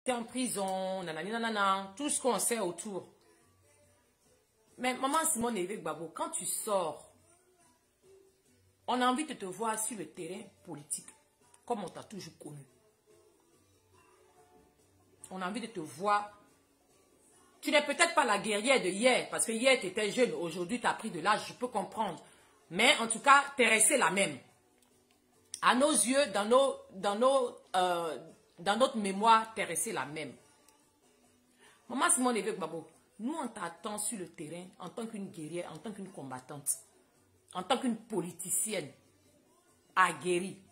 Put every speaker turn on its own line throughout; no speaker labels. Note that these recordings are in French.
t'es en prison, nanani, nanana, tout ce qu'on sait autour. Mais maman Simone Évêque Babo, quand tu sors, on a envie de te voir sur le terrain politique, comme on t'a toujours connu. On a envie de te voir. Tu n'es peut-être pas la guerrière de hier, parce que hier tu étais jeune, aujourd'hui tu as pris de l'âge, je peux comprendre. Mais en tout cas, tu es restée la même. À nos yeux, dans notre mémoire, tu es restée la même. Maman Simone Évêque Babo, nous on t'attend sur le terrain en tant qu'une guerrière, en tant qu'une combattante, en tant qu'une politicienne aguerrie.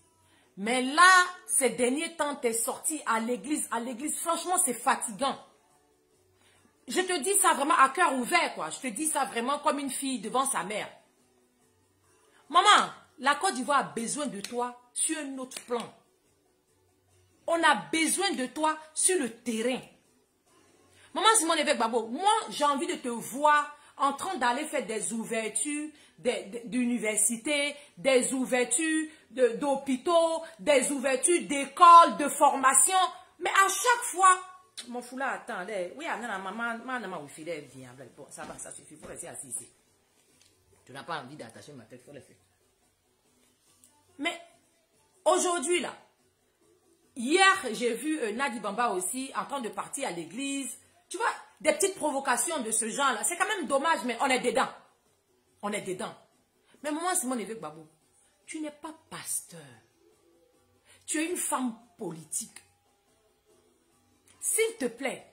Mais là, ces derniers temps, tu es sortie à l'église. À l'église, franchement, c'est fatigant. Je te dis ça vraiment à cœur ouvert, quoi. Je te dis ça vraiment comme une fille devant sa mère. Maman, la Côte d'Ivoire a besoin de toi sur un autre plan. On a besoin de toi sur le terrain. Maman Simone Évêque Babo, moi, j'ai envie de te voir en train d'aller faire des ouvertures d'universités, des ouvertures d'hôpitaux, des ouvertures d'écoles, de formation. Mais à chaque fois, mon foulard, attends, oui, maman, viens, bon, ça va, ça suffit, il faut rester assis ici. Tu n'as pas envie d'attacher ma tête, il faut le faire. Mais aujourd'hui, là, hier, j'ai vu Nadi Bamba aussi en train de partir à l'église. Tu vois, des petites provocations de ce genre-là. C'est quand même dommage, mais on est dedans. On est dedans. Mais maman Simone Évêque Babo, tu n'es pas pasteur. Tu es une femme politique. S'il te plaît,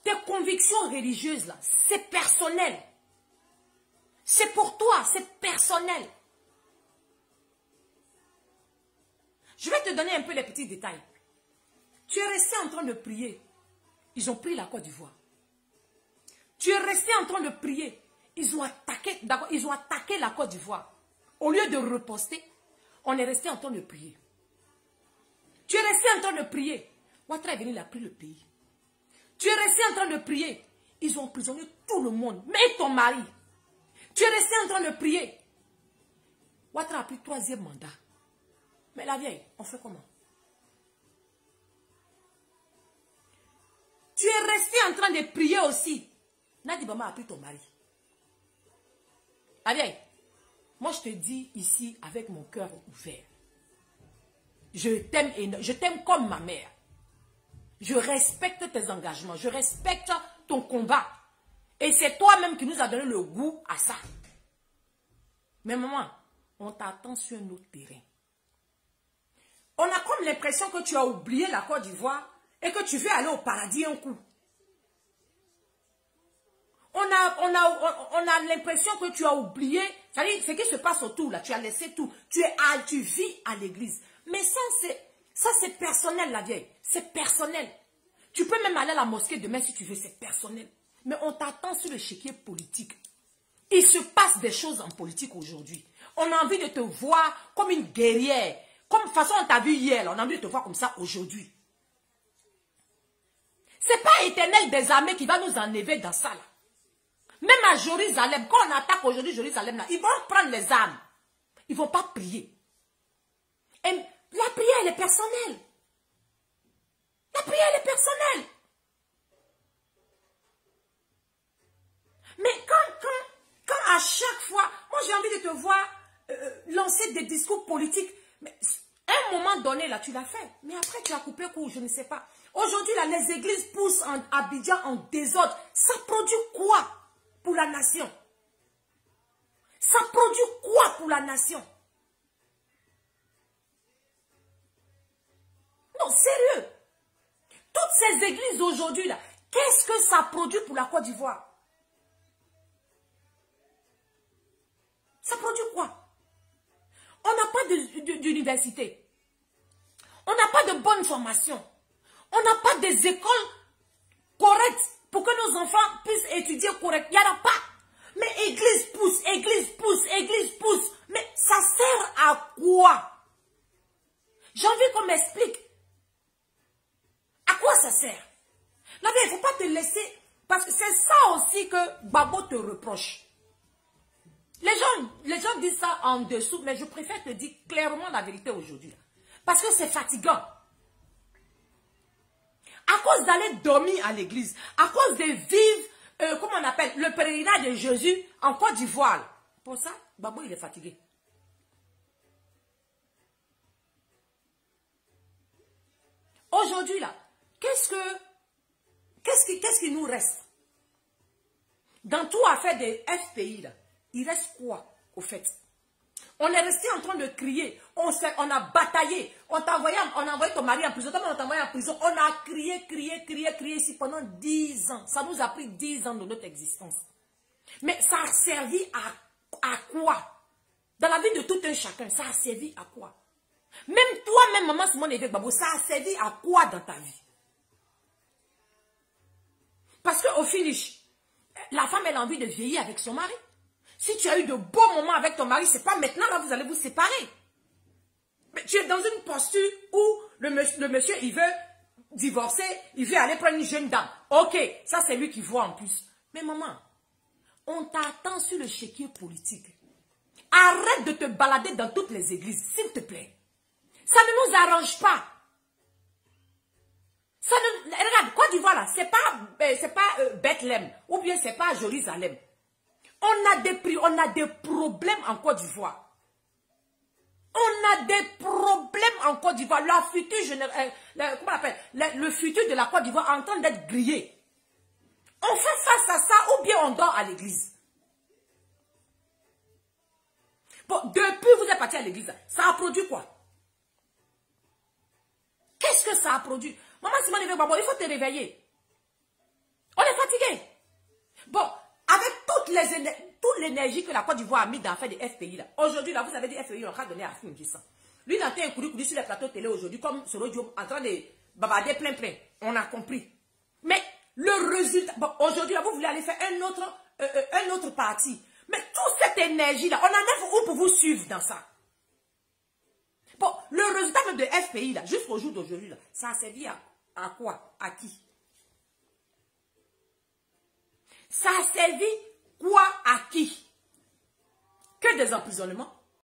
tes convictions religieuses, là, c'est personnel. C'est pour toi, c'est personnel. Je vais te donner un peu les petits détails. Tu es resté en train de prier. Ils ont pris la Côte d'Ivoire. Tu es resté en train de prier. Ils ont attaqué la Côte d'Ivoire. Au lieu de riposter, on est resté en train de prier. Tu es resté en train de prier. Ouattara est venu, il a pris le pays. Tu es resté en train de prier. Ils ont emprisonné tout le monde, même ton mari. Tu es resté en train de prier. Ouattara a pris 3e mandat. Mais la vieille, on fait comment? Tu es resté en train de prier aussi. Nadi Bamba a pris ton mari. La vieille, moi je te dis ici avec mon cœur ouvert. Je t'aime comme ma mère. Je respecte tes engagements. Je respecte ton combat. Et c'est toi-même qui nous a donné le goût à ça. Mais maman, on t'attend sur un autre terrain. On a comme l'impression que tu as oublié la Côte d'Ivoire et que tu veux aller au paradis un coup. On a l'impression que tu as oublié, c'est-à-dire ce qui se passe autour là, tu as laissé tout. Tu vis à l'église. Mais ça c'est personnel la vieille, c'est personnel. Tu peux même aller à la mosquée demain si tu veux, c'est personnel. Mais on t'attend sur le chéquier politique. Il se passe des choses en politique aujourd'hui. On a envie de te voir comme une guerrière. Comme de toute façon on t'a vu hier, là, on a envie de te voir comme ça aujourd'hui. C'est pas Éternel des armées qui va nous enlever dans ça là. Même à Jérusalem, quand on attaque aujourd'hui Jérusalem là, ils vont prendre les armes. Ils ne vont pas prier. Et la prière elle est personnelle. La prière elle est personnelle. Mais quand à chaque fois, moi j'ai envie de te voir lancer des discours politiques. Mais à un moment donné, là, tu l'as fait. Mais après, tu as coupé court, je ne sais pas. Aujourd'hui, là, les églises poussent en Abidjan en désordre. Ça produit quoi pour la nation? Ça produit quoi pour la nation? Non, sérieux. Toutes ces églises aujourd'hui, là, qu'est-ce que ça produit pour la Côte d'Ivoire? Ça produit quoi? On n'a pas d'université. On n'a pas de bonne formation. On n'a pas des écoles correctes pour que nos enfants puissent étudier correctement. Il n'y en a pas. Mais église pousse, église pousse, église pousse. Mais ça sert à quoi? J'ai envie qu'on m'explique. À quoi ça sert? Là, il ne faut pas te laisser. Parce que c'est ça aussi que Babo te reproche. Les gens disent ça en dessous, mais je préfère te dire clairement la vérité aujourd'hui. Parce que c'est fatigant. À cause d'aller dormir à l'église, à cause de vivre, comment on appelle, le pèlerinage de Jésus en Côte d'Ivoire. Pour ça, Babo, il est fatigué. Aujourd'hui, là, qu'est-ce qui nous reste? Dans tout affaire des FPI, là, il reste quoi, au fait? On est resté en train de crier, on a bataillé, on a envoyé ton mari en prison, on t'a envoyé en prison, on a crié ici pendant 10 ans. Ça nous a pris 10 ans de notre existence. Mais ça a servi à quoi? Dans la vie de tout un chacun, ça a servi à quoi? Même toi-même, maman Simone Évêque Babo, ça a servi à quoi dans ta vie? Parce qu'au finish, la femme, elle a envie de vieillir avec son mari. Si tu as eu de beaux moments avec ton mari, c'est pas maintenant, là, vous allez vous séparer. Mais tu es dans une posture où le monsieur, il veut divorcer, il veut aller prendre une jeune dame. Ok, ça c'est lui qui voit en plus. Mais maman, on t'attend sur le chéquier politique. Arrête de te balader dans toutes les églises, s'il te plaît. Ça ne nous arrange pas. Regarde, Côte d'Ivoire là, c'est pas Bethléem, ou bien c'est pas Jérusalem. On a des problèmes en Côte d'Ivoire. On a des problèmes en Côte d'Ivoire. Le futur de la Côte d'Ivoire est en train d'être grillé. On fait face à ça ou bien on dort à l'église. Bon, depuis vous êtes parti à l'église, ça a produit quoi? Qu'est-ce que ça a produit? Maman Simone Évêque Babo, il faut te réveiller. On est fatigué. Bon, avec toute l'énergie que la Côte d'Ivoire a mis dans l'affaire des FPI, là. Aujourd'hui, là, vous avez dit FPI, on a donné à Film Gissant. Lui, il a été un coup sur les plateaux télé aujourd'hui, comme sur l'audio, en train de bavarder plein. On a compris. Mais le résultat, bon, aujourd'hui, là, vous voulez aller faire un autre parti. Mais toute cette énergie-là, on en a où pour vous suivre dans ça? Bon, le résultat même de FPI, là, jusqu'au jour d'aujourd'hui, là, ça a servi à quoi? À qui? Ça a servi quoi à qui? Que des emprisonnements?